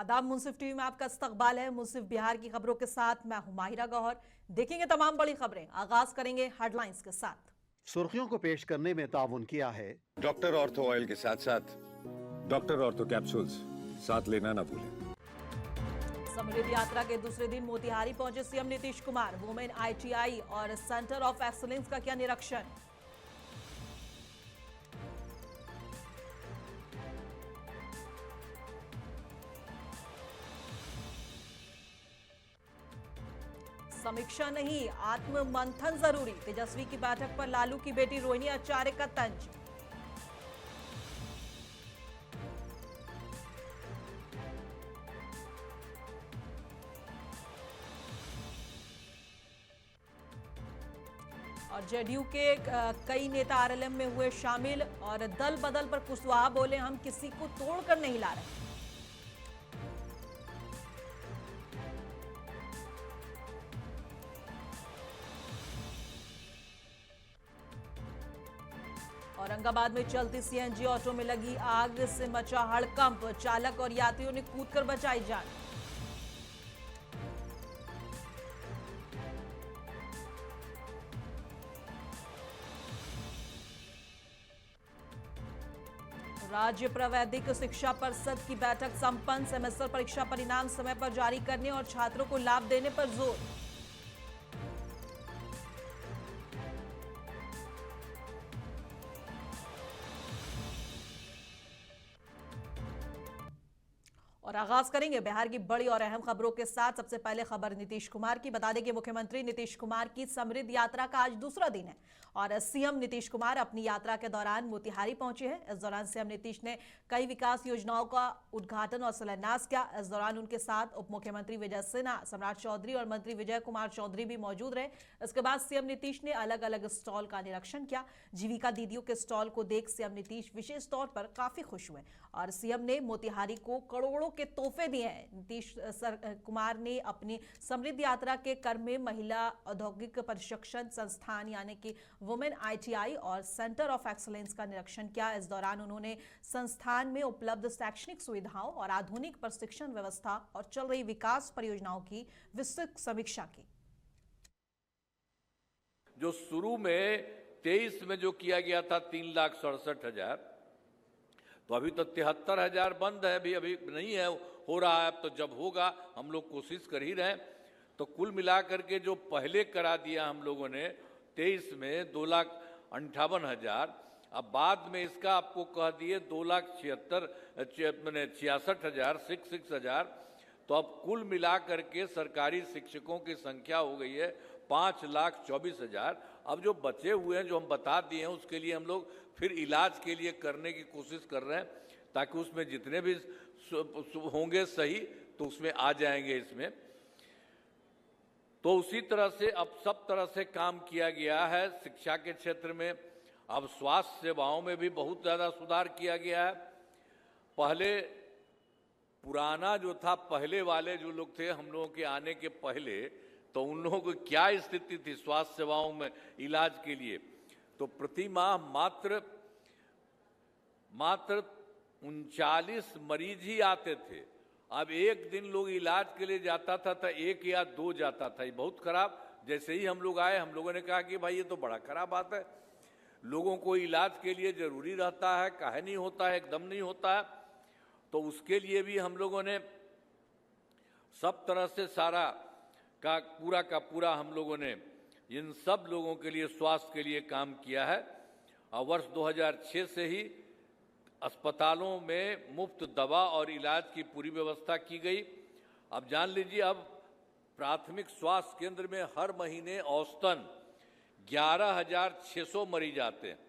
आदाब, मुंसिफ टीवी में आपका इस्तकबाल है। मुंसिफ बिहार की खबरों के साथ मैं हूं माहिरा गौहर। देखेंगे तमाम बड़ी खबरें। आगाज करेंगे हेडलाइंस के साथ। सुर्खियों को पेश करने में ताउन किया है डॉक्टर ऑर्थो ऑयल के साथ साथ डॉक्टर ऑर्थो कैप्सूल्स साथ लेना ना भूलें। समृद्धि यात्रा के दूसरे दिन मोतिहारी पहुंचे CM Nitish Kumar. Women ITI और सेंटर ऑफ एक्सीलेंस का किया निरीक्षण। समीक्षा नहीं, आत्म मंथन जरूरी। तेजस्वी की बैठक पर लालू की बेटी रोहिणी आचार्य का तंज। और जेडीयू के कई नेता आरएलएम में हुए शामिल और दल बदल पर कुशवाहा बोले, हम किसी को तोड़कर नहीं ला रहे। औरंगाबाद में चलती सीएनजी ऑटो में लगी आग से मचा हड़कंप। चालक और यात्रियों ने कूदकर बचाई जान। राज्य प्रावैधिक शिक्षा परिषद की बैठक संपन्न। सेमेस्टर परीक्षा परिणाम समय पर जारी करने और छात्रों को लाभ देने पर जोर। और आगाज करेंगे बिहार की बड़ी और अहम खबरों के साथ। सबसे पहले खबर नीतीश कुमार की। बता दें कि मुख्यमंत्री नीतीश कुमार की समृद्धि यात्रा का आज दूसरा दिन है और सीएम नीतीश कुमार अपनी यात्रा के दौरान मोतिहारी पहुंचे हैं। इस दौरान सीएम नीतीश ने कई विकास योजनाओं का उद्घाटन और शिलान्यास किया। इस दौरान उनके साथ उप मुख्यमंत्री विजय सिन्हा, सम्राट चौधरी और मंत्री विजय कुमार चौधरी भी मौजूद रहे। इसके बाद सीएम नीतीश ने अलग अलग स्टॉल का निरीक्षण किया। जीविका दीदियों के स्टॉल को देख सीएम नीतीश विशेष तौर पर काफी खुश हुए और सीएम ने मोतिहारी को करोड़ों के तोहफे दिए हैं। नीतीश कुमार ने अपनी समृद्धि यात्रा के क्रम में महिला औद्योगिक प्रशिक्षण संस्थान यानी कि वुमेन आईटीआई और सेंटर ऑफ एक्सीलेंस का निरीक्षण किया। इस दौरान उन्होंने संस्थान में उपलब्ध शैक्षणिक सुविधाओं और आधुनिक प्रशिक्षण व्यवस्था और चल रही विकास परियोजनाओं की विस्तृत समीक्षा की। जो शुरू में 23 में जो किया गया था 3,67,000, तो अभी तो 73,000 बंद है, अभी नहीं है, हो रहा है। अब तो जब होगा हम लोग कोशिश कर ही रहे हैं। तो कुल मिलाकर के जो पहले करा दिया हम लोगों ने 23 में 2,58,000, अब बाद में इसका आपको कह दिए 2,66,000 तो अब कुल मिलाकर के सरकारी शिक्षकों की संख्या हो गई है 5,24,000। अब जो बचे हुए हैं जो हम बता दिए हैं उसके लिए हम लोग फिर इलाज के लिए करने की कोशिश कर रहे हैं ताकि उसमें जितने भी होंगे सही तो उसमें आ जाएंगे इसमें। तो उसी तरह से अब सब तरह से काम किया गया है शिक्षा के क्षेत्र में। अब स्वास्थ्य सेवाओं में भी बहुत ज़्यादा सुधार किया गया है। पहले पुराना जो था, पहले वाले जो लोग थे हम लोगों के आने के पहले, तो उन लोगों की क्या स्थिति थी स्वास्थ्य सेवाओं में इलाज के लिए, तो प्रति माह मात्र 39 मरीज ही आते थे। अब एक दिन लोग इलाज के लिए जाता था तो 1 या 2 जाता था। ये बहुत खराब। जैसे ही हम लोग आए हम लोगों ने कहा कि भाई ये तो बड़ा खराब बात है, लोगों को इलाज के लिए जरूरी रहता है, काहे नहीं होता है, एकदम नहीं होता है। तो उसके लिए भी हम लोगों ने सब तरह से सारा का पूरा हम लोगों ने इन सब लोगों के लिए स्वास्थ्य के लिए काम किया है। और वर्ष 2006 से ही अस्पतालों में मुफ्त दवा और इलाज की पूरी व्यवस्था की गई। अब जान लीजिए, अब प्राथमिक स्वास्थ्य केंद्र में हर महीने औसतन 11,600 मरीज आते हैं।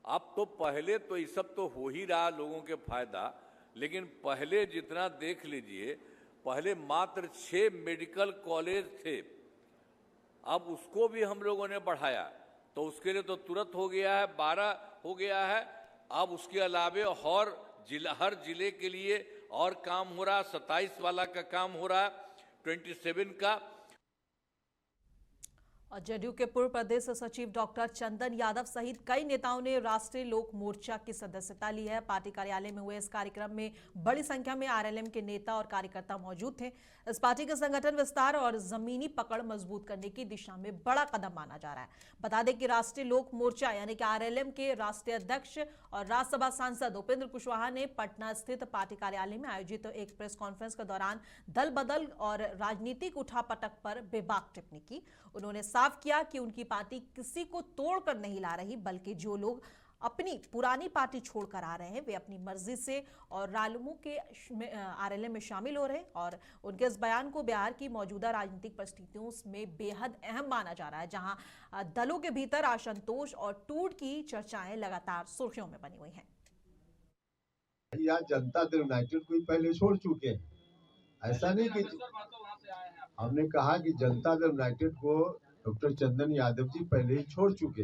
अब तो पहले तो ये सब तो हो ही रहा लोगों के फायदा, लेकिन पहले जितना देख लीजिए, पहले मात्र 6 मेडिकल कॉलेज थे, अब उसको भी हम लोगों ने बढ़ाया तो उसके लिए तो तुरंत हो गया है, 12 हो गया है। अब उसके अलावे और हर जिले के लिए और काम हो रहा, 27 वाला का काम हो रहा, 27 का। और जदयू के पूर्व प्रदेश सचिव डॉक्टर चंदन यादव सहित कई नेताओं ने राष्ट्रीय लोक मोर्चा की सदस्यता ली है। पार्टी कार्यालय में हुए इस कार्यक्रम में बड़ी संख्या में आरएलएम के नेता और कार्यकर्ता मौजूद थे। इस पार्टी के संगठन विस्तार और जमीनी पकड़ मजबूत करने की दिशा में बड़ा कदम माना जा रहा है। बता दें कि राष्ट्रीय लोक मोर्चा यानी कि आरएलएम के राष्ट्रीय अध्यक्ष और राज्यसभा सांसद उपेंद्र कुशवाहा ने पटना स्थित पार्टी कार्यालय में आयोजित एक प्रेस कॉन्फ्रेंस के दौरान दल बदल और राजनीतिक उठापटक पर बेबाक टिप्पणी की। उन्होंने साफ किया कि उनकी पार्टी किसी को तोड़कर नहीं ला रही, बल्कि जो लोग अपनी पुरानी पार्टी छोड़कर आ रहे हैं वे अपनी मर्जी से और रालुमू के आरएलएम में शामिल हो रहे हैं। और उनके इस बयान को बिहार की मौजूदा राजनीतिक परिस्थितियों में बेहद अहम माना जा रहा है, जहां दलों के भीतर असंतोष और टूट की चर्चाएं लगातार सुर्खियों में बनी हुई हैं। या जनता दल यूनाइटेड को पहले छोड़ चुके हैं, ऐसा नहीं कि हमने कहा कि जनता दल यूनाइटेड को डॉक्टर चंदन यादव जी पहले ही छोड़ चुके,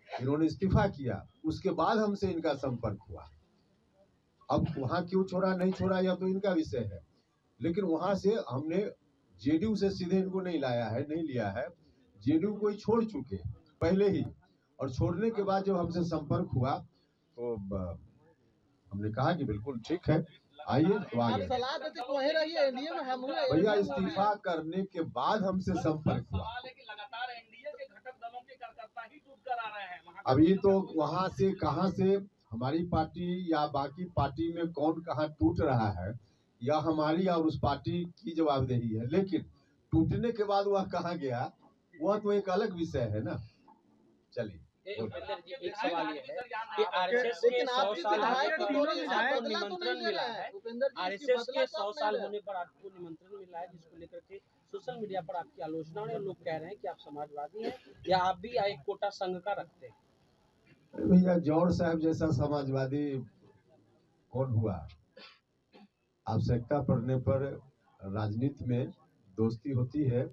इन्होंने इस्तीफा किया, उसके बाद हमसे इनका संपर्क हुआ। अब वहां क्यों छोड़ा नहीं छोड़ा यह तो इनका विषय है, लेकिन वहां से हमने जेडीयू से सीधे इनको नहीं लाया है, नहीं लिया है। जेडीयू को ही छोड़ चुके पहले ही, और छोड़ने के बाद जब हमसे संपर्क हुआ तो हमने कहा कि बिल्कुल ठीक है, आइए तो आ गए। भैया इस्तीफा करने के बाद हमसे संपर्क हुआ, अभी तो वहां से कहां से हमारी पार्टी या बाकी पार्टी में कौन कहां टूट रहा है या हमारी और उस पार्टी की जवाबदेही है, लेकिन टूटने के बाद वह कहां गया वह तो एक अलग विषय है ना। चलिए एक सवाल ये है कि आरएसएस के 100 साल आपको निमंत्रण मिला है, आरएसएस के 100 साल होने पर आपको निमंत्रण मिला है, जिसको लेकर के सोशल मीडिया पर आपकी आलोचना और लोग कह रहे हैं कि आप समाजवादी हैं या आप भी एक कोटा संघ का रखते हैं। भैया जौहर साहब जैसा समाजवादी कौन हुआ? आवश्यकता पड़ने पर राजनीति में दोस्ती होती है,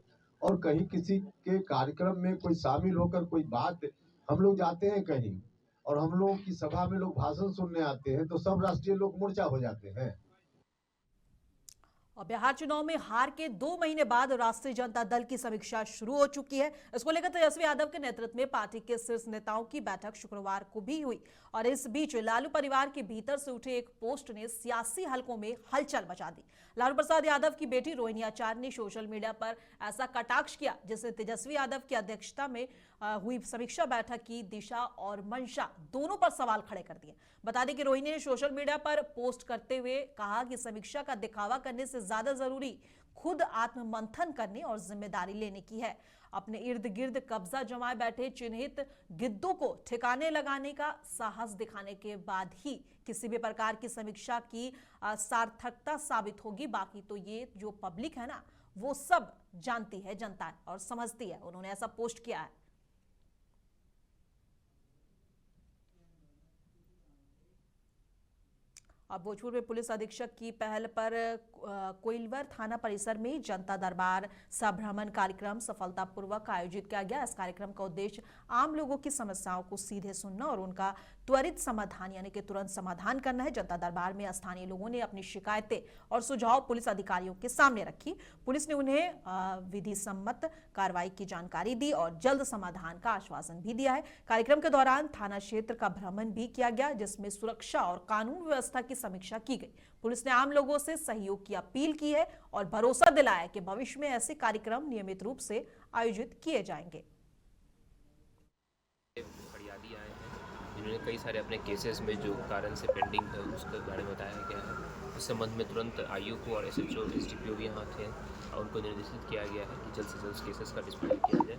और कहीं किसी के कार्यक्रम में कोई शामिल होकर कोई बात, हम लोग जाते हैं कहीं और हम लोगों की सभा में लोग भाषण सुनने आते हैं तो सब राष्ट्रीय लोक मोर्चा हो जाते हैं। और बिहार चुनाव में हार के 2 महीने बाद राष्ट्रीय जनता दल की समीक्षा शुरू हो चुकी है। इसको लेकर तेजस्वी यादव के नेतृत्व में पार्टी के शीर्ष नेताओं की बैठक शुक्रवार को भी हुई, और इस बीच लालू परिवार के भीतर से उठे एक पोस्ट ने सियासी हलकों में हलचल मचा दी। लालू प्रसाद यादव की बेटी रोहिणी आचार्य ने सोशल मीडिया पर ऐसा कटाक्ष किया जिसने तेजस्वी यादव की अध्यक्षता में हुई समीक्षा बैठक की दिशा और मंशा दोनों पर सवाल खड़े कर दिए। बता दें कि रोहिणी ने सोशल मीडिया पर पोस्ट करते हुए कहा कि समीक्षा का दिखावा करने से ज्यादा जरूरी खुद आत्ममंथन करने और जिम्मेदारी लेने की है। अपने इर्द गिर्द कब्जा जमाए बैठे चिन्हित गिद्धों को ठिकाने लगाने का साहस दिखाने के बाद ही किसी भी प्रकार की समीक्षा की सार्थकता साबित होगी। बाकी तो ये जो पब्लिक है ना, वो सब जानती है, जनता है और समझती है। उन्होंने ऐसा पोस्ट किया है। अब भोजपुर में पुलिस अधीक्षक की पहल पर कोइलवर थाना परिसर में जनता दरबार सभ्रमण कार्यक्रम सफलतापूर्वक आयोजित किया गया। इस कार्यक्रम का उद्देश्य आम लोगों की समस्याओं को सीधे सुनना और उनका त्वरित समाधान यानी कि तुरंत समाधान करना है। जनता दरबार में स्थानीय लोगों ने अपनी शिकायतें और सुझाव पुलिस अधिकारियों के सामने रखी। पुलिस ने उन्हें विधि सम्मत कार्रवाई की जानकारी दी और जल्द समाधान का आश्वासन भी दिया है। कार्यक्रम के दौरान थाना क्षेत्र का भ्रमण भी किया गया, जिसमें सुरक्षा और कानून व्यवस्था की समीक्षा की गई। पुलिस ने आम लोगों से सहयोग की अपील की है और भरोसा दिलाया कि भविष्य में ऐसे कार्यक्रम नियमित रूप से आयोजित किए जाएंगे। फरियादी आए हैं जिन्होंने कई सारे अपने केसेस में जो कारण से पेंडिंग है उसके बारे में बताया गया है। इस संबंध में तुरंत आईयू को और एसएचओ एसडीपीओ भी यहाँ थे और उनको निर्देशित किया गया है कि जल्द से जल्द केसेस का डिस्प्ले किया जाए।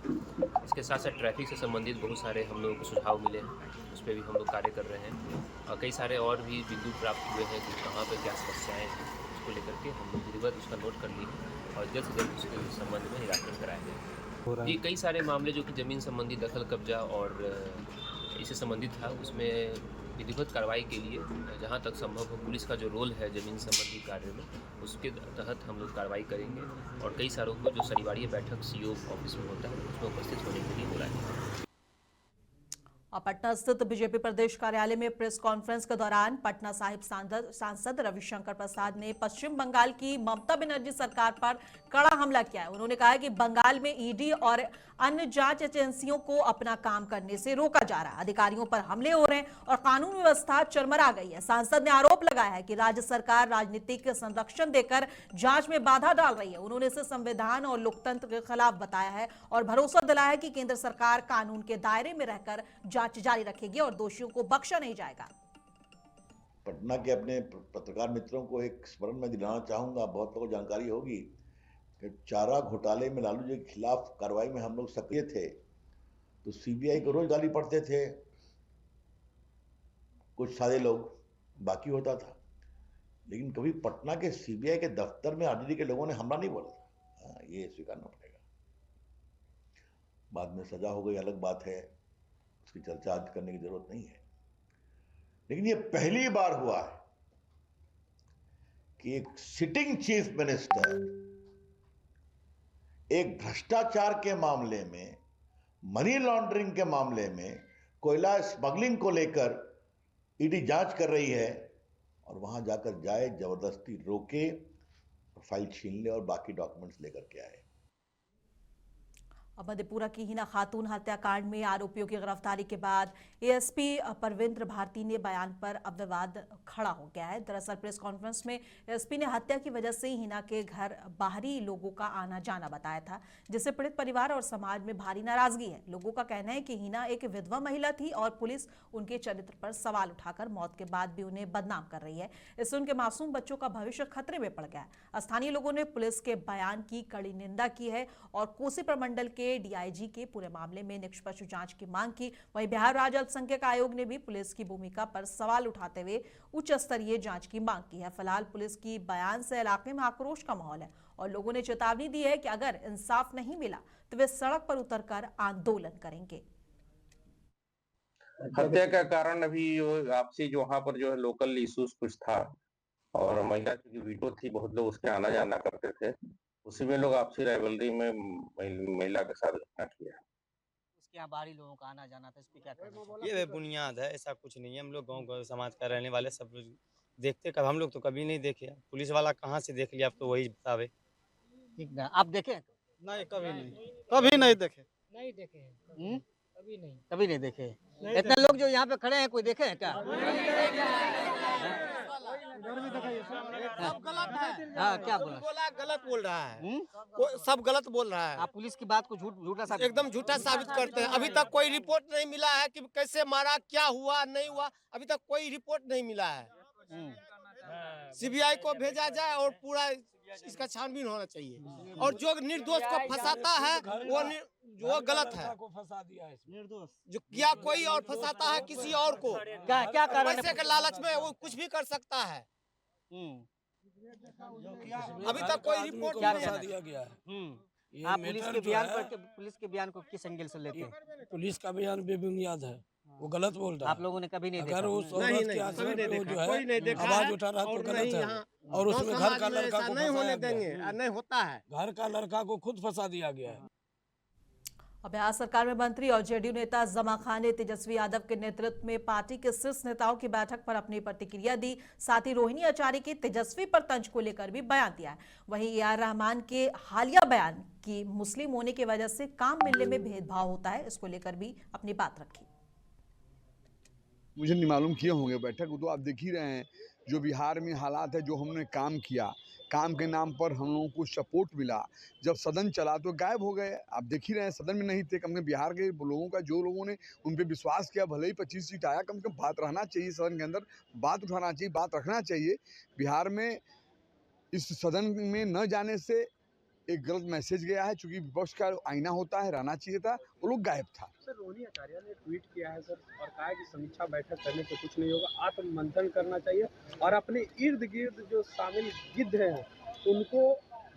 इसके साथ साथ ट्रैफिक से संबंधित बहुत सारे हम लोगों को सुझाव मिले हैं, उस पर भी हम लोग कार्य कर रहे हैं। और कई सारे और भी बिंदु प्राप्त हुए हैं कि कहाँ पर क्या समस्याएँ हैं, उसको लेकर के हम लोग विधिवत उसका नोट कर लिए और जल्द से जल्द उसके संबंध में निराकरण कराया जाए। ये कई सारे मामले जो कि ज़मीन संबंधी दखल कब्जा और इससे संबंधित था, उसमें विधिवत कार्रवाई के लिए जहां तक संभव हो पुलिस का जो रोल है ज़मीन संबंधी कार्य में, उसके तहत हम लोग कार्रवाई करेंगे। और कई सारों को जो शनिवार बैठक सीओ ऑफिस में होता है उसमें उपस्थित होने के लिए बुलाएंगे। और पटना स्थित बीजेपी प्रदेश कार्यालय में प्रेस कॉन्फ्रेंस के दौरान पटना साहिब सांसद रविशंकर प्रसाद ने पश्चिम बंगाल की ममता बनर्जी सरकार पर कड़ा हमला किया है। उन्होंने कहा है कि बंगाल में ईडी और अन्य जांच एजेंसियों को अपना काम करने से रोका जा रहा है, अधिकारियों पर हमले हो रहे हैं और कानून व्यवस्था चरमरा गई है। सांसद ने आरोप लगाया है कि राज्य सरकार राजनीतिक संरक्षण देकर जांच में बाधा डाल रही है। उन्होंने इसे संविधान और लोकतंत्र के खिलाफ बताया है और भरोसा दिलाया है कि केंद्र सरकार कानून के दायरे में रहकर जांच जारी रखेगी और दोषियों को बख्शा नहीं जाएगा। पटना के अपने पत्रकार मित्रों को एक स्मरण में दिलाना चाहूंगा, बहुत लोगों को जानकारी होगी कि चारा घोटाले में लालू जी के खिलाफ कार्रवाई में हम लोग सक्रिय थे तो सीबीआई को रोज गाली पड़ते थे, कुछ सारे लोग बाकी होता था, लेकिन कभी पटना के सीबीआई के दफ्तर में आरजेडी के लोगों ने हमला नहीं बोला। ये स्वीकारना पड़ेगा। बाद में सजा हो गई अलग बात है, उसकी चर्चा आज करने की जरूरत नहीं है, लेकिन ये पहली बार हुआ है कि एक सिटिंग चीफ मिनिस्टर एक भ्रष्टाचार के मामले में, मनी लॉन्ड्रिंग के मामले में, कोयला स्मगलिंग को लेकर ईडी जांच कर रही है और वहां जाकर जाए, जबरदस्ती रोके, फाइल छीन ले और बाकी डॉक्यूमेंट्स लेकर के आए। अब मधेपुरा की हिना खातून हत्याकांड में आरोपियों की गिरफ्तारी के बाद एएसपी परविंद्र भारती ने बयान पर अब विवाद खड़ा हो गया है। दरअसल प्रेस कॉन्फ्रेंस में एएसपी ने हत्या की वजह से हिना के घर बाहरी लोगों का आना जाना बताया था, जिससे पीड़ित परिवार और समाज में भारी नाराजगी है। लोगों का कहना है कि हिना एक विधवा महिला थी और पुलिस उनके चरित्र पर सवाल उठाकर मौत के बाद भी उन्हें बदनाम कर रही है। इससे उनके मासूम बच्चों का भविष्य खतरे में पड़ गया है। स्थानीय लोगों ने पुलिस के बयान की कड़ी निंदा की है और कोसी प्रमंडल के डीआईजी के पूरे मामले में निष्पक्ष जांच की मांग की। वहीं बिहार राज्य अल्पसंख्यक आयोग ने भी पुलिस की भूमिका पर सवाल उठाते हुए उच्च स्तरीय जांच की मांग की है। फिलहाल पुलिस की बयान से इलाके में आक्रोश का माहौल है और लोगों ने चेतावनी दी है कि अगर इंसाफ नहीं मिला तो वे सड़क पर उतरकर आंदोलन करेंगे। हत्या का कारण अभी आपसी जो वहाँ पर जो है लोकल इश्यूज कुछ था और महिला की वीटो थी, बहुत लोग उसके आना जाना करते थे, उसी में लोग आपसी राइवलरी में महिला के साथ घटना किया। उसके यहाँ बाहरी लोगों का आना जाना था, इस पे क्या कहना? ये बुनियाद है, ऐसा कुछ नहीं है। हम लोग गांव समाज का रहने वाले सब देखते, कब हम लोग तो कभी नहीं देखे। पुलिस वाला कहाँ से देख लिया, आप तो वही बतावे। ठीक ना, आप देखे? नहीं, कभी नहीं, कभी नहीं देखे। नहीं देखे कभी नहीं देखे। इतने लोग जो यहाँ पे खड़े हैं, कोई देखे हैं क्या? हाँ, क्या बोला? गलत बोल रहा है, सब गलत बोल रहा है। आप पुलिस की बात को झूठा साबित, एकदम झूठा साबित करते हैं। अभी तक कोई रिपोर्ट नहीं मिला है कि कैसे मारा, क्या हुआ, नहीं हुआ, अभी तक कोई रिपोर्ट नहीं मिला है। सीबीआई को भेजा जाए और पूरा इसका छानबीन होना चाहिए और जो निर्दोष को फंसाता है वो गलत है। निर्दोष जो किया कोई और फंसाता है किसी और को, क्या कारण? पैसे के लालच में वो कुछ भी कर सकता है। अभी तक कोई रिपोर्ट नहीं दिया गया है। आप पुलिस के बयान को किस एंगल से लेते हैं? पुलिस का बयान बेबुनियाद है, वो गलत बोल रहा है। आप लोगों ने कभी नहीं देखा? अगर उस औरत के आश्रय पे वो जो है आवाज उठा रहा तो गलत है, और उसमें घर का लड़का को नहीं होने देंगे, नहीं होता है। घर का लड़का को खुद फंसा दिया गया है। अब बिहार सरकार में मंत्री और जेडीयू नेता जमा खान ने तेजस्वी यादव के नेतृत्व में पार्टी के शीर्ष नेताओं की बैठक पर अपनी प्रतिक्रिया दी। साथ ही रोहिणी आचार्य के तेजस्वी पर तंज को लेकर भी बयान दिया है। वहीं ए.आर. रहमान के हालिया बयान की मुस्लिम होने की वजह से काम मिलने में भेदभाव होता है, इसको लेकर भी अपनी बात रखी। मुझे नहीं मालूम किए होंगे बैठक, वो तो आप देख ही रहे हैं जो बिहार में हालात है, जो हमने काम किया, काम के नाम पर हम लोगों को सपोर्ट मिला। जब सदन चला तो गायब हो गए, आप देख ही रहे हैं, सदन में नहीं थे। कम से कम बिहार के लोगों का, जो लोगों ने उन पर विश्वास किया, भले ही 25 सीट आया, कम से कम बात रहना चाहिए सदन के अंदर, बात उठाना चाहिए, बात रखना चाहिए। बिहार में इस सदन में न जाने से एक गलत मैसेज गया है, चूंकि विपक्ष का आईना होता है, रहना चाहिए था, वो लोग गायब था। सर, रोहिणी आचार्य ने ट्वीट किया है सर और कहा है कि समीक्षा बैठक करने से कुछ नहीं होगा, आत्ममंथन करना चाहिए और अपने इर्द गिर्द जो शामिल गिद्ध हैं उनको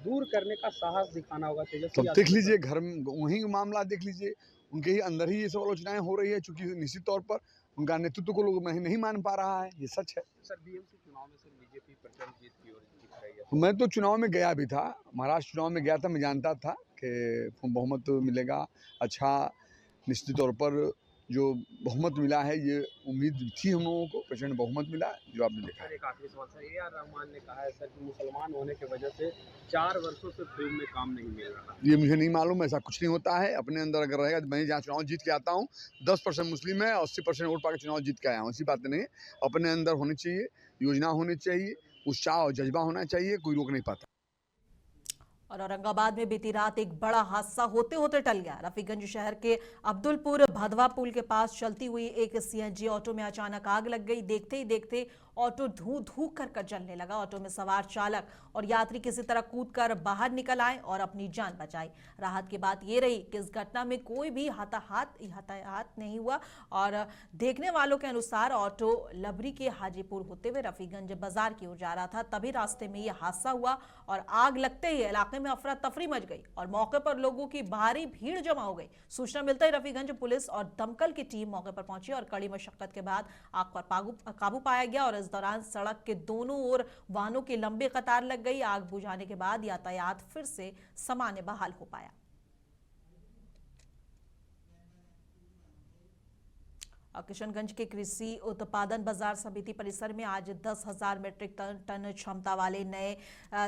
दूर करने का साहस दिखाना होगा। तेजस्वी तो देख लीजिए, घर में वहीं मामला देख लीजिए, उनके ही अंदर ही ये सब आलोचनाएं हो रही है, चूंकि निश्चित तौर पर उनका नेतृत्व को लोग नहीं मान पा रहा है, ये सच है। सर, बीएमसी चुनाव में सर बीजेपी प्रचंड जीत की ओर दिख रही है। मैं तो चुनाव में गया भी था, महाराष्ट्र चुनाव में गया था, मैं जानता था कि बहुमत मिलेगा। अच्छा, निश्चित तौर पर जो बहुमत मिला है, ये उम्मीद थी हम लोगों को, प्रचंड बहुमत मिला जो आपने देखा। सर एक आखिरी सवाल सर, ए आर रहमान ने कहा है सर कि मुसलमान होने की वजह से 4 वर्षों से फिल्म में काम नहीं मिल रहा। ये मुझे नहीं मालूम, ऐसा कुछ नहीं होता है। अपने अंदर अगर रहेगा, मैं जहाँ चुनाव जीत के आता हूँ 10% मुस्लिम है, 80% वोट पाकर चुनाव जीत के आया हूँ, ऐसी बात नहीं है। अपने अंदर होनी चाहिए, योजना होनी चाहिए, उत्साह और जज्बा होना चाहिए, कोई रोक नहीं पाता। और औरंगाबाद में बीती रात एक बड़ा हादसा होते होते टल गया। रफीगंज शहर के अब्दुलपुर भदवा पुल के पास चलती हुई एक सीएनजी ऑटो में अचानक आग लग गई। देखते ही देखते ऑटो धू धू कर जलने लगा। ऑटो में सवार चालक और यात्री किसी तरह कूदकर बाहर निकल आए और अपनी जान बचाई। राहत की बात ये रही कि इस घटना में कोई भी हताहत नहीं हुआ। और देखने वालों के अनुसार ऑटो लबरी के हाजीपुर होते हुए रफीगंज बाजार की ओर जा रहा था, तभी रास्ते में यह हादसा हुआ और आग लगते ही इलाके में अफरा तफरी मच गई और मौके पर लोगों की भारी भीड़ जमा हो गई। सूचना मिलते ही रफीगंज पुलिस और दमकल की टीम मौके पर पहुंची और कड़ी मशक्कत के बाद आग पर काबू पाया गया। और इस दौरान सड़क के दोनों ओर वाहनों की लंबी कतार लग गई। आग बुझाने के बाद यातायात फिर से सामान्य बहाल हो पाया। किशनगंज के कृषि उत्पादन बाजार समिति परिसर में आज 10,000 मीट्रिक टन क्षमता वाले नए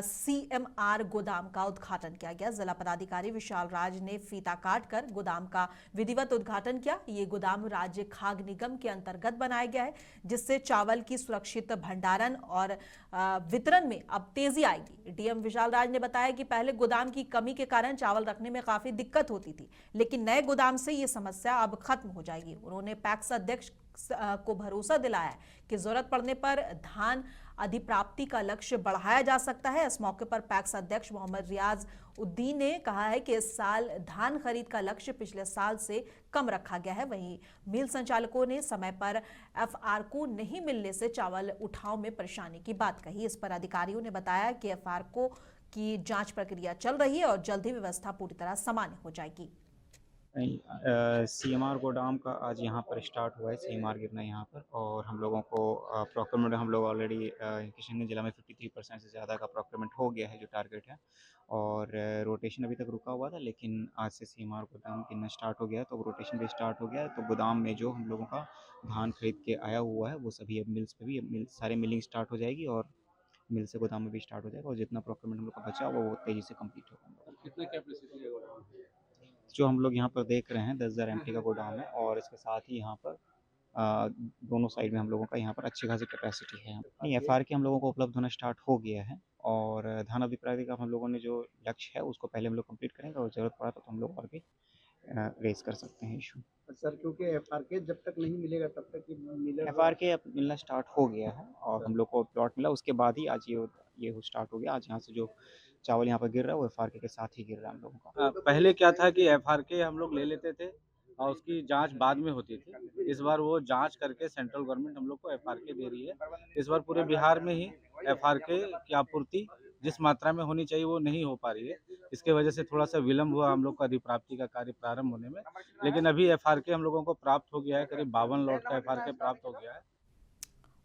CMR गोदाम का उद्घाटन किया गया। जिला पदाधिकारी विशाल राज ने फीता काटकर गोदाम का विधिवत उद्घाटन किया। ये गोदाम राज्य खाद्य निगम के अंतर्गत बनाया गया है, जिससे चावल की सुरक्षित भंडारण और वितरण में अब तेजी आएगी। डीएम विशाल राज ने बताया कि पहले गोदाम की कमी के कारण चावल रखने में काफी दिक्कत होती थी, लेकिन नए गोदाम से ये समस्या अब खत्म हो जाएगी। उन्होंने पैक्स अध्यक्ष को भरोसा दिलाया कि जरूरत पड़ने पर धान अधिप्राप्ति का लक्ष्य बढ़ाया जा सकता है। इस मौके पर पैक्स अध्यक्ष मोहम्मद रियाज उद्दीन ने कहा है कि इस साल धान खरीद का लक्ष्य पिछले साल से कम रखा गया है। वहीं मिल संचालकों ने समय पर FR को नहीं मिलने से चावल उठाव में परेशानी की बात कही। इस पर अधिकारियों ने बताया कि FR को की जांच प्रक्रिया चल रही है और जल्द ही व्यवस्था पूरी तरह सामान्य हो जाएगी। CMR गोदाम का आज यहाँ पर स्टार्ट हुआ है, CMR गिरना यहाँ पर, और हम लोगों को प्रोक्योरमेंट हम लोग ऑलरेडी किशनगंज जिला में 53% से ज़्यादा का प्रोक्योरमेंट हो गया है जो टारगेट है। और रोटेशन अभी तक रुका हुआ था, लेकिन आज से CMR गोदाम गिरना स्टार्ट हो गया है, तो रोटेशन भी स्टार्ट हो गया है। तो गोदाम में जो हम लोगों का धान खरीद के आया हुआ है वो सभी अब मिल्स पे भी सारे मिलिंग स्टार्ट हो जाएगी और मिल से गोदाम में भी स्टार्ट हो जाएगा और जितना प्रोक्योरमेंट हम लोग का बचा वो तेज़ी से कम्प्लीट होगा। कितने कैपेसिटी है गोदाम? जो हम लोग यहाँ पर देख रहे हैं 10,000 MT का गोदाम है और इसके साथ ही यहाँ पर दोनों साइड में हम लोगों का यहाँ पर अच्छी खासी कैपेसिटी है। नहीं, FR के हम लोगों को उपलब्ध होना स्टार्ट हो गया है और धान अभिप्राय का हम लोगों ने जो लक्ष्य है उसको पहले हम लोग कंप्लीट करेंगे और ज़रूरत पड़ा तो हम लोग और भी रेस कर सकते हैं इशू। सर क्योंकि FR के जब तक नहीं मिलेगा तब तक FR के अब मिलना स्टार्ट हो गया है और हम लोग को प्लॉट मिला, उसके बाद ही आज ये स्टार्ट हो गया। आज यहाँ से जो चावल यहाँ पर गिर रहा है वो FR के साथ ही गिर रहा है हम लोगों का। पहले क्या था कि FR के हम लोग ले लेते थे और उसकी जांच बाद में होती थी। इस बार वो जांच करके सेंट्रल गवर्नमेंट हम लोग को FR के दे रही है। इस बार पूरे बिहार में ही FR के की आपूर्ति जिस मात्रा में होनी चाहिए वो नहीं हो पा रही है। इसके वजह से थोड़ा सा विलम्ब हुआ हम लोग का अधिप्राप्ति का कार्य प्रारंभ होने में, लेकिन अभी FR के हम लोगों को प्राप्त हो गया है, करीब 52 लॉट का FR के प्राप्त हो गया है।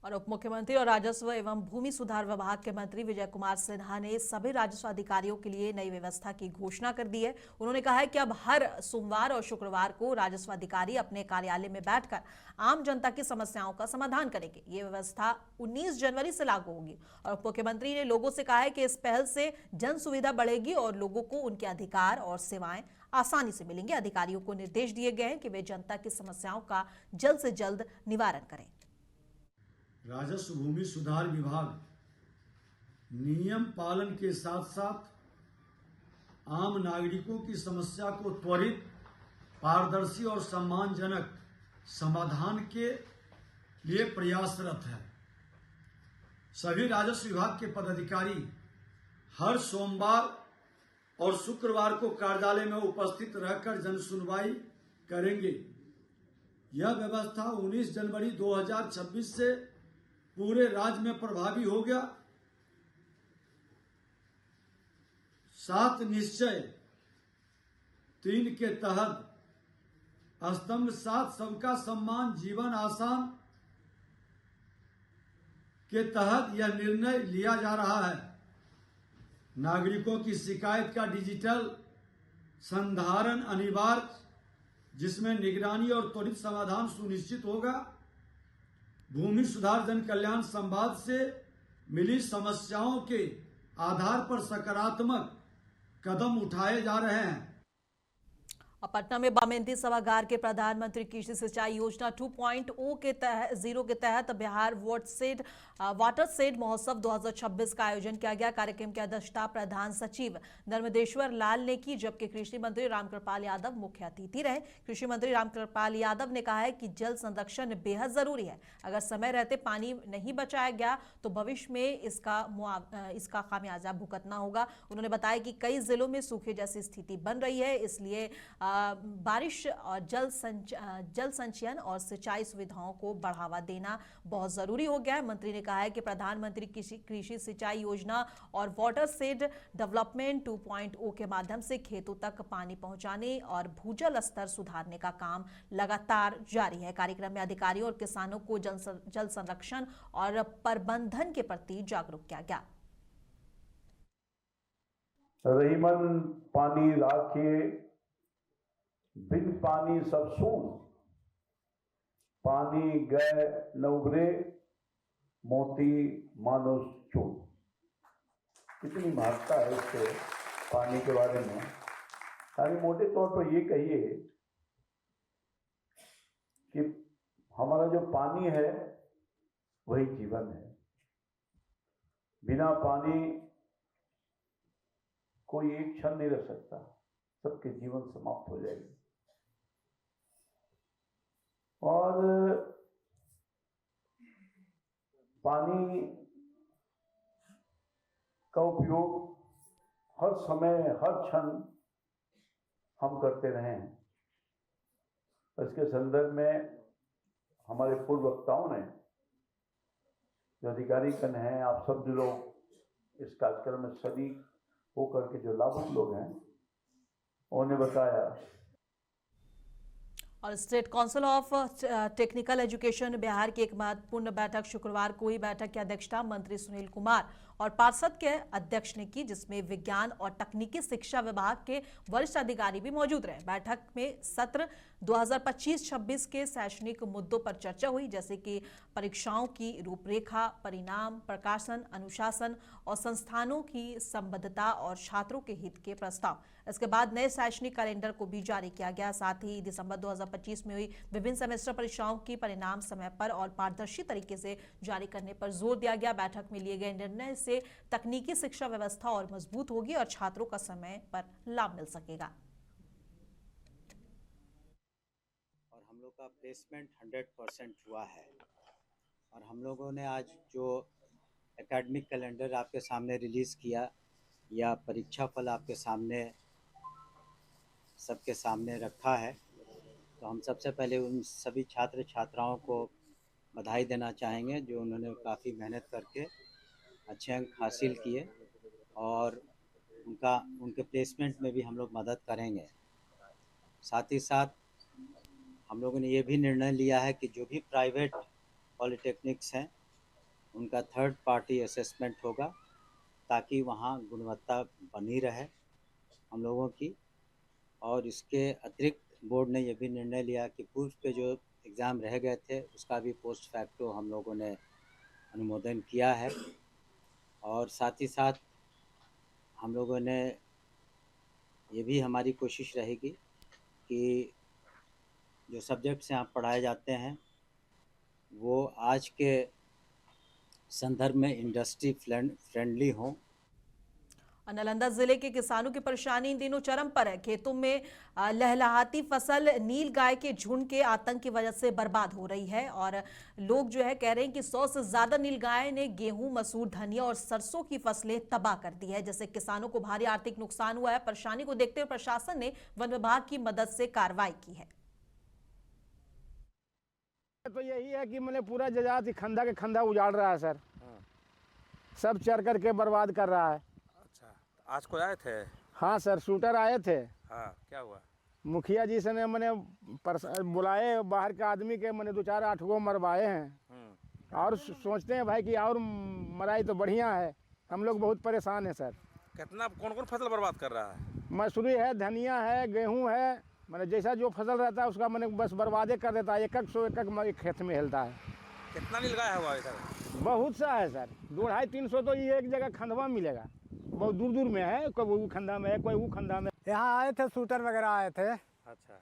और उप मुख्यमंत्री और राजस्व एवं भूमि सुधार विभाग के मंत्री विजय कुमार सिन्हा ने सभी राजस्व अधिकारियों के लिए नई व्यवस्था की घोषणा कर दी है। उन्होंने कहा है कि अब हर सोमवार और शुक्रवार को राजस्व अधिकारी अपने कार्यालय में बैठकर आम जनता की समस्याओं का समाधान करेंगे। ये व्यवस्था 19 जनवरी से लागू होगी और उप मुख्यमंत्री ने लोगों से कहा है कि इस पहल से जन सुविधा बढ़ेगी और लोगों को उनके अधिकार और सेवाएं आसानी से मिलेंगे। अधिकारियों को निर्देश दिए गए हैं कि वे जनता की समस्याओं का जल्द से जल्द निवारण करें। राजस्व भूमि सुधार विभाग नियम पालन के साथ साथ आम नागरिकों की समस्या को त्वरित, पारदर्शी और सम्मानजनक समाधान के लिए प्रयासरत है। सभी राजस्व विभाग के पदाधिकारी हर सोमवार और शुक्रवार को कार्यालय में उपस्थित रहकर जन सुनवाई करेंगे। यह व्यवस्था 19 जनवरी 2026 से पूरे राज्य में प्रभावी हो गया। 7 निश्चय 3 के तहत स्तंभ 7 सबका सम्मान जीवन आसान के तहत यह निर्णय लिया जा रहा है। नागरिकों की शिकायत का डिजिटल संधारण अनिवार्य जिसमें निगरानी और त्वरित समाधान सुनिश्चित होगा। भूमि सुधार जन कल्याण संवाद से मिली समस्याओं के आधार पर सकारात्मक कदम उठाए जा रहे हैं। और पटना में बामेंती सभागार के प्रधानमंत्री कृषि सिंचाई योजना 2.0 के तहत बिहार वाटर सेड महोत्सव 2026 का आयोजन किया गया। कार्यक्रम की अध्यक्षता प्रधान सचिव नर्मदेश्वर लाल ने की, जबकि कृषि मंत्री रामकृपाल यादव मुख्य अतिथि रहे। कृषि मंत्री रामकृपाल यादव ने कहा है कि जल संरक्षण बेहद जरूरी है। अगर समय रहते पानी नहीं बचाया गया तो भविष्य में इसका खामियाजा भुगतना होगा। उन्होंने बताया कि कई जिलों में सूखे जैसी स्थिति बन रही है, इसलिए बारिश और जल संचयन और सिंचाई सुविधाओं को बढ़ावा देना बहुत जरूरी हो गया है। मंत्री ने कहा है कि प्रधानमंत्री कृषि सिंचाई योजना और वाटर सेड डेवलपमेंट 2.0 के माध्यम से खेतों तक पानी पहुंचाने और भूजल स्तर सुधारने का काम लगातार जारी है। कार्यक्रम में अधिकारियों और किसानों को जल संरक्षण और प्रबंधन के प्रति जागरूक किया गया। रहीमन पानी राखे बिन पानी सब सून, पानी गए न उभरे मोती मानुष चून। कितनी महत्ता है इसके पानी के बारे में। यानी मोटे तौर पर ये कहिए कि हमारा जो पानी है वही जीवन है। बिना पानी कोई एक क्षण नहीं रह सकता, सबके जीवन समाप्त हो जाएगी। और पानी का उपयोग हर समय हर क्षण हम करते रहे हैं। इसके संदर्भ में हमारे पूर्व वक्ताओं ने, जो अधिकारीगण हैं, आप सब जो लोग इस कार्यक्रम में शरीक होकर के जो लाभुक लोग हैं, उन्होंने बताया। और state council of technical education Bihar की एक महत्वपूर्ण बैठक शुक्रवार को हुई। बैठक की अध्यक्षता मंत्री सुनील कुमार और पार्षद के अध्यक्ष ने की, जिसमें विज्ञान और तकनीकी शिक्षा विभाग के वरिष्ठ अधिकारी भी मौजूद रहे। बैठक में सत्र 2025-26 के शैक्षणिक मुद्दों पर चर्चा हुई, जैसे कि परीक्षाओं की रूपरेखा, परिणाम, प्रकाशन, अनुशासन और संस्थानों की संबद्धता और छात्रों के हित के प्रस्ताव। इसके बाद नए शैक्षणिक कैलेंडर को भी जारी किया गया। साथ ही दिसंबर 2025 में हुई विभिन्न सेमेस्टर परीक्षाओं की परिणाम समय पर और पारदर्शी तरीके से जारी करने पर जोर दिया गया। बैठक में लिए गए निर्णय से तकनीकी शिक्षा व्यवस्था और मजबूत होगी और छात्रों का समय पर लाभ मिल सकेगा। और हम लोग का प्लेसमेंट 100% हुआ है। और हम लोगों ने आज जो एकेडमिक कैलेंडर आपके सामने रिलीज़ किया या परीक्षा फल आपके सामने सबके सामने रखा है, तो हम सबसे पहले उन सभी छात्र छात्राओं को बधाई देना चाहेंगे जो उन्होंने काफ़ी मेहनत करके अच्छे अंक हासिल किए और उनके प्लेसमेंट में भी हम लोग मदद करेंगे। साथ ही साथ हम लोगों ने ये भी निर्णय लिया है कि जो भी प्राइवेट पॉलिटेक्निक्स हैं उनका थर्ड पार्टी असेसमेंट होगा, ताकि वहाँ गुणवत्ता बनी रहे हम लोगों की। और इसके अतिरिक्त बोर्ड ने यह भी निर्णय लिया कि पूर्व के जो एग्ज़ाम रह गए थे उसका भी पोस्ट फैक्टो हम लोगों ने अनुमोदन किया है। और साथ ही साथ हम लोगों ने ये भी हमारी कोशिश रहेगी कि जो सब्जेक्ट्स यहाँ पढ़ाए जाते हैं वो आज के संदर्भ में इंडस्ट्री फ्रेंडली हों। नालंदा जिले के किसानों की परेशानी इन दिनों चरम पर है। खेतों में लहलहाती फसल नील गाय के झुंड के आतंक की वजह से बर्बाद हो रही है और लोग जो है कह रहे हैं कि 100 से ज्यादा नील गाय ने गेहूं, मसूर, धनिया और सरसों की फसलें तबाह कर दी है, जिससे किसानों को भारी आर्थिक नुकसान हुआ है। परेशानी को देखते हुए प्रशासन ने वन विभाग की मदद से कार्रवाई की है। तो यही है कि मैंने पूरा जजात खंदा के खंदा उजाड़ रहा है सर। सब चर करके बर्बाद कर रहा है। आज को आए थे? हाँ सर, शूटर आए थे। हाँ, क्या हुआ? मुखिया जी से ने मैंने बुलाए बाहर के आदमी के, मैंने 2-4-8 गो मरवाए हैं और सोचते हैं भाई कि और मराई तो बढ़िया है। हम लोग बहुत परेशान हैं सर। कितना कौन कौन फसल बर्बाद कर रहा है? मसूरी है, धनिया है, गेहूं है मैंने जैसा जो फसल रहता है उसका मैंने बस बर्बादे कर देता है। एक एक खेत में हिलता है। कितना नील गाय हुआ इधर? बहुत सा है सर, 200-300 तो ये एक जगह खंडवा मिलेगा, बहुत दूर दूर में है, कोई वो खंडा में है, कोई वो खंडा में। यहाँ आए थे शूटर वगैरह आए थे। अच्छा।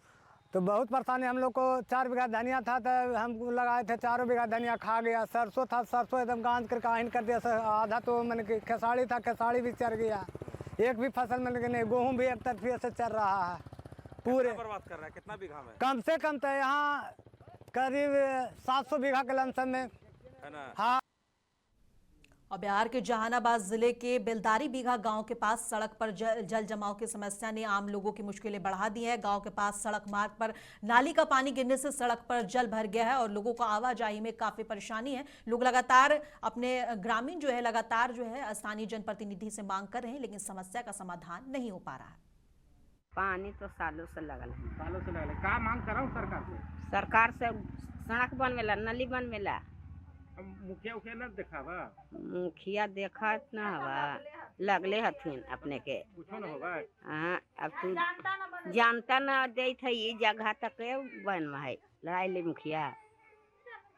तो बहुत परेशानी, हम लोग को 4 बीघा धनिया था तो हम लगाए थे, 4 बीघा धनिया खा गया। सरसों था, सरसों एकदम गांज करके आहीन कर दिया। आधा तो मैंने खेसाड़ी था, खेसाड़ी भी चर गया। एक भी फसल मैंने कि नहीं, गेहूँ भी एक तरफी से चल रहा है पूरे। बर्बाद कर रहा है, कितना बीघा में? कम से कम तो यहाँ करीब 700 बीघा के लमसम में है ना। हाँ। और बिहार के जहानाबाद जिले के बेलदारी बीघा गांव के पास सड़क पर जल जमाव की समस्या ने आम लोगों की मुश्किलें बढ़ा दी है। गांव के पास सड़क मार्ग पर नाली का पानी गिरने से सड़क पर जल भर गया है और लोगों को आवाजाही में काफी परेशानी है। लोग लगातार अपने ग्रामीण जो है लगातार जो है स्थानीय जनप्रतिनिधि से मांग कर रहे हैं, लेकिन समस्या का समाधान नहीं हो पा रहा है। पानी तो सालों से लगल है। सालों से लगल है। का मांग कराऊं सरकार से? सरकार से सड़क बनवेला, नली बनवेला। मुखिया उखिया न देखावा? मुखिया देखा न हवा, लगले हथिन अपने के। कुछो न होगा। हाँ, अब तू जानता न दे थे ये जगह तक बनवा है, लड़ाई ले मुखिया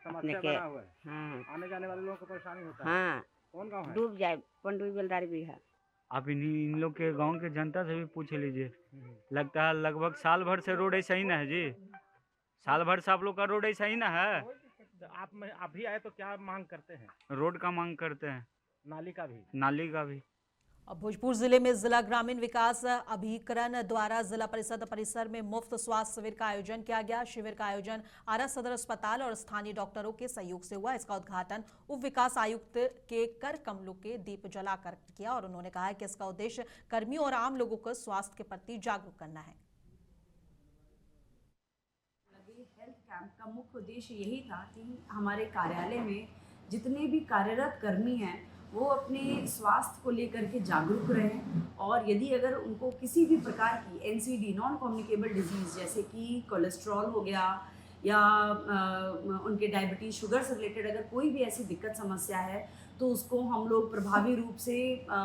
अपने के। हाँ, आने जाने वाले लोगों को परेशानी होता है। हाँ, कौन गाँव है? डूब जाए पंडुई बेलदारी बीघा। आप इन लोग के गांव के जनता से भी पूछ लीजिए। लगता है लगभग साल भर से रोड ऐसा ही ना है जी। साल भर से आप लोग का रोड ऐसा ही ना है। तो आप अभी आए तो क्या मांग करते हैं? रोड का मांग करते हैं, नाली का भी। नाली का भी। अब भोजपुर जिले में जिला ग्रामीण विकास अभिकरण द्वारा जिला परिषद परिसर में मुफ्त स्वास्थ्य शिविर का आयोजन किया गया। शिविर का आयोजन आरा सदर अस्पताल और स्थानीय डॉक्टरों के सहयोग से हुआ। इसका उद्घाटन उप विकास आयुक्त के कर कमलों के दीप जलाकर किया और उन्होंने कहा है कि इसका उद्देश्य कर्मियों और आम लोगों को स्वास्थ्य के प्रति जागरूक करना है। हेल्थ कैंप का मुख्य उद्देश्य यही था कि हमारे कार्यालय में जितने भी कार्यरत कर्मी हैं वो अपने स्वास्थ्य को लेकर के जागरूक रहें और यदि अगर उनको किसी भी प्रकार की NCD नॉन कम्युनिकेबल डिजीज़ जैसे कि कोलेस्ट्रॉल हो गया या उनके डायबिटीज़ शुगर से रिलेटेड अगर कोई भी ऐसी दिक्कत समस्या है तो उसको हम लोग प्रभावी रूप से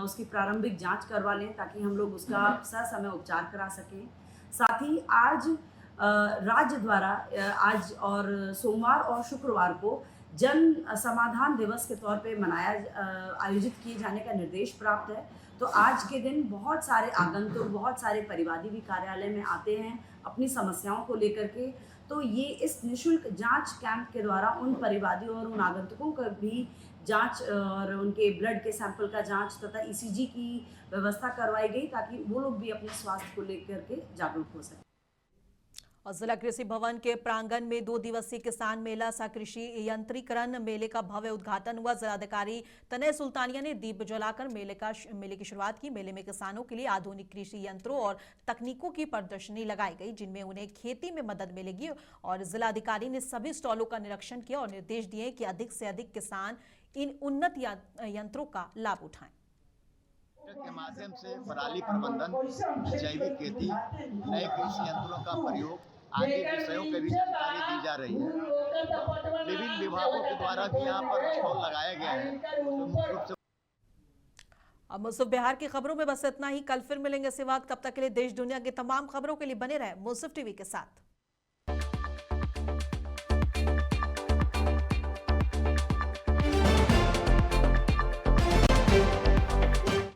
उसकी प्रारंभिक जांच करवा लें ताकि हम लोग उसका ससमय उपचार करा सकें। साथ ही आज राज्य द्वारा आज और सोमवार और शुक्रवार को जन समाधान दिवस के तौर पे आयोजित किए जाने का निर्देश प्राप्त है। तो आज के दिन बहुत सारे आगंतुक, बहुत सारे परिवादी भी कार्यालय में आते हैं अपनी समस्याओं को लेकर के। तो ये इस निःशुल्क जांच कैंप के द्वारा उन परिवादियों और उन आगंतुकों का भी जांच और उनके ब्लड के सैंपल का जांच तथा ECG की व्यवस्था करवाई गई ताकि वो लोग भी अपने स्वास्थ्य को लेकर के जागरूक हो सकें। और जिला कृषि भवन के प्रांगण में 2 दिवसीय किसान मेला सह कृषि यंत्रीकरण मेले का भव्य उद्घाटन हुआ। जिलाधिकारी तनय सुल्तानिया ने दीप जलाकर मेले की शुरुआत की। मेले में किसानों के लिए आधुनिक कृषि यंत्रों और तकनीकों की प्रदर्शनी लगाई गई जिनमें उन्हें खेती में मदद मिलेगी। और जिलाधिकारी ने सभी स्टॉलों का निरीक्षण किया और निर्देश दिए कि अधिक से अधिक किसान इन उन्नत यंत्रों का लाभ उठाएं। के माध्यम से पराली प्रबंधन, जैविक खेती, नए कृषि यंत्रों का प्रयोग आदि विषयों की भी जानकारी दी जा रही है। विभिन्न विभागों के द्वारा भी यहाँ पर स्टॉल लगाया गया है। तो मुख्य रूप से अब मुंसिफ बिहार की खबरों में बस इतना ही। कल फिर मिलेंगे इसी वक्त। तब तक के लिए देश दुनिया की तमाम खबरों के लिए बने रहे मुंसिफ टीवी के साथ।